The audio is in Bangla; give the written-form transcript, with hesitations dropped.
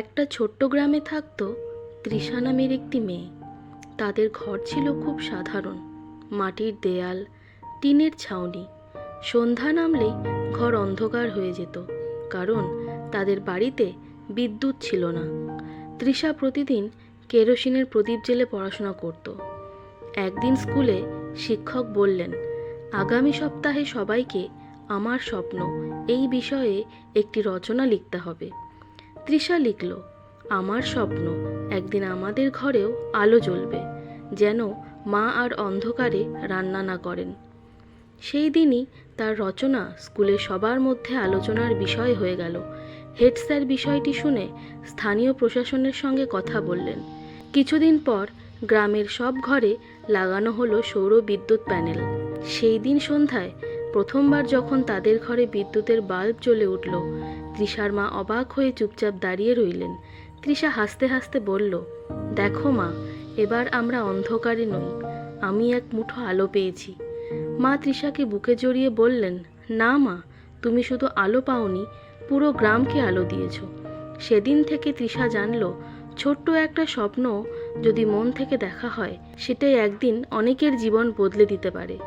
একটা ছোট্ট গ্রামে থাকতো তৃষা নামের একটি মেয়ে। তাদের ঘর ছিল খুব সাধারণ, মাটির দেয়াল, টিনের ছাউনি। সন্ধ্যা নামলেই ঘর অন্ধকার হয়ে যেত, কারণ তাদের বাড়িতে বিদ্যুৎ ছিল না। তৃষা প্রতিদিন কেরোসিনের প্রদীপ জ্বেলে পড়াশোনা করত। একদিন স্কুলে শিক্ষক বললেন, আগামী সপ্তাহে সবাইকে আমার স্বপ্ন এই বিষয়ে একটি রচনা লিখতে হবে। তৃষা লিখল, আমার স্বপ্ন একদিন আমাদের ঘরেও আলো জ্বলবে, যেন মা আর অন্ধকারে রান্না না করেন। সেই দিনই তার রচনা স্কুলে সবার মধ্যে আলোচনার বিষয় হয়ে গেল। হেড স্যার বিষয়টি শুনে স্থানীয় প্রশাসনের সঙ্গে কথা বললেন। কিছুদিন পর গ্রামের সব ঘরে লাগানো হলো সৌর বিদ্যুৎ প্যানেল। সেই দিন সন্ধ্যায় প্রথমবার যখন তাদের ঘরে বিদ্যুতের বাল্ব জ্বলে উঠল, তৃষার মা অবাক হয়ে চুপচাপ দাঁড়িয়ে রইলেন। তৃষা হাসতে হাসতে বলল, দেখো মা, এবার আমরা অন্ধকারে নই, আমি এক মুঠো আলো পেয়েছি। মা তৃষাকে বুকে জড়িয়ে বললেন, না মা, তুমি শুধু আলো পাওনি, পুরো গ্রামকে আলো দিয়েছ। সেদিন থেকে তৃষা জানল, ছোট্ট একটা স্বপ্ন যদি মন থেকে দেখা হয়, সেটাই একদিন অনেকের জীবন বদলে দিতে পারে।